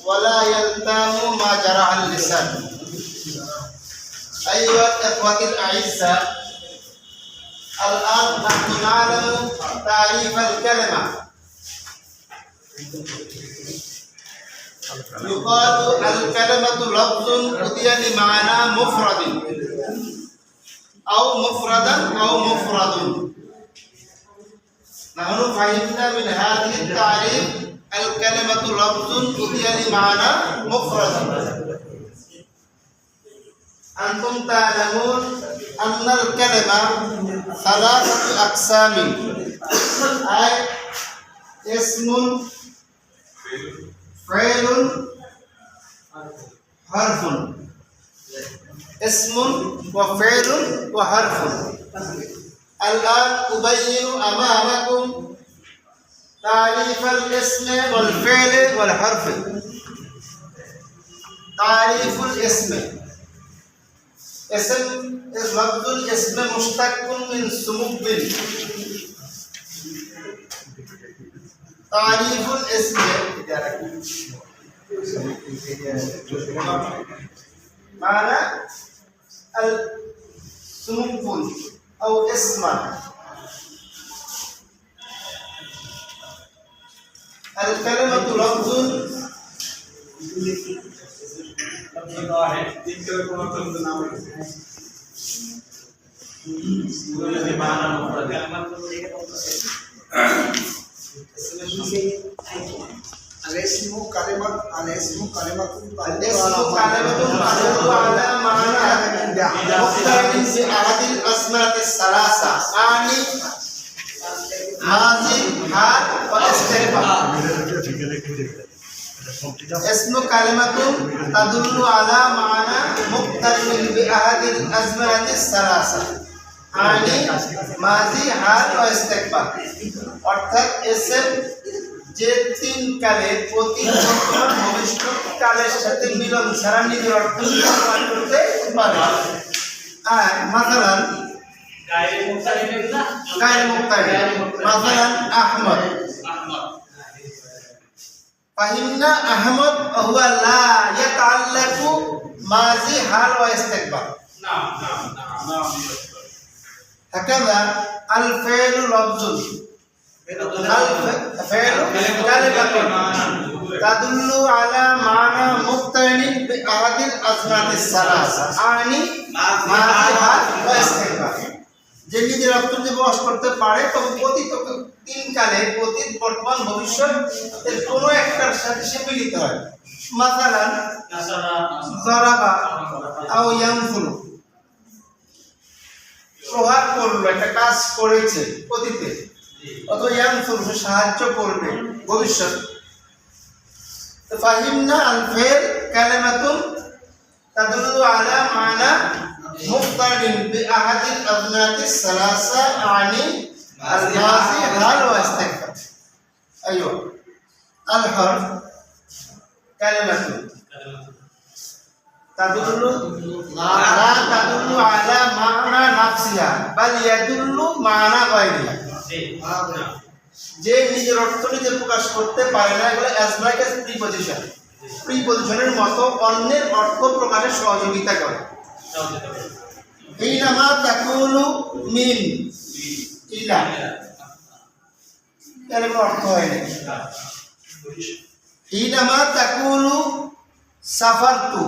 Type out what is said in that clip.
ولا يلتام ما جرح اللسان. أيها الإخوة الأعزاء، الآن نحن نعلم تعريف الكلمة. يقال الكلمة لفظ أتي بمعنى مفرد أو مفردا أو مفرد. نحن فهمنا من هذه التعريف الكلمة لفظ أتي بمعنى مفرد. أنتم تعلمون أن الكلمة ثلاثة أقسام، أي اسم، فعل، حرف. اسم وفعل وحرف. الآن أبين أمامكم تعريف الاسم والفعل والحرف. تعريف الاسم: اسم لفظ الاسم مشتق من سمب. تعريف الاسم: معنى السمب أو اسما. الكلمة لفظ الاسم كلمة تدل على معنى مقترن بأحد الأسماء الثلاثة، يعني ماضي، حال، واستقبال. اسم كلمة تدل على معنى مقترن بأحد الأزمنة الثلاثة، يعني মাজি, হাল ও ইস্তেকবাল। অর্থাৎ এসএম যে তিন কালে অতীত, বর্তমান, ভবিষ্যৎ কালের সাথে মিলন ছাড়া নিজের অর্থ প্রকাশ করতে পারে। আর মাসালান গায়রে মুক্তারিন, মাসালান আহমদ। ফাহিমনা আহমদ হুয়া লা ইয়াতাআল্লাকু মাজি, হাল ওয়া ইস্তেকবাল। هكذا الفعل لفظ، الفعل كلمة تدل على معنى مقترن بأحد الأزمنة الثلاثة، يعني ماضي، حال واستقبال। যে নিজের অর্থকে বশ করতে পারে তবে অতীত তিন কালে, অতীত, বর্তমান, ভবিষ্যৎ এর কোনো একটার সাথে সে মিলিত হয়। মাসালান যারাবা আও ইয়ানফুরু, প্রহার করলো, একটা কাজ করেছে অতীতে, অথবা ইয়ানফুরু সাহায্য করবে ভবিষ্যৎ। তো ফাহিমনা আল ফাইল কালিমাতুন তাদুল্লু আলা মানা মুক্তারিন বিআহাদিল আযনাতিস সালাসা, يعني الماضي، حال واستقبال. ايوه الحرف كلمة تدل لا تدل على معنى نفسها بل يدل معنى غيرها। যে নিজের অর্থ নিজে প্রকাশ করতে পারে না, এগুলো অ্যাজ লাইক অ্যাজ প্রিপজিশন, প্রিপজিশনের মতো অন্যের অর্থ প্রকাশে সহযোগিতা করে। হিনামা তাকুলু মিন ইলা, এর কোনো অর্থ হয় না। হিনামা তাকুলু সাফারতু,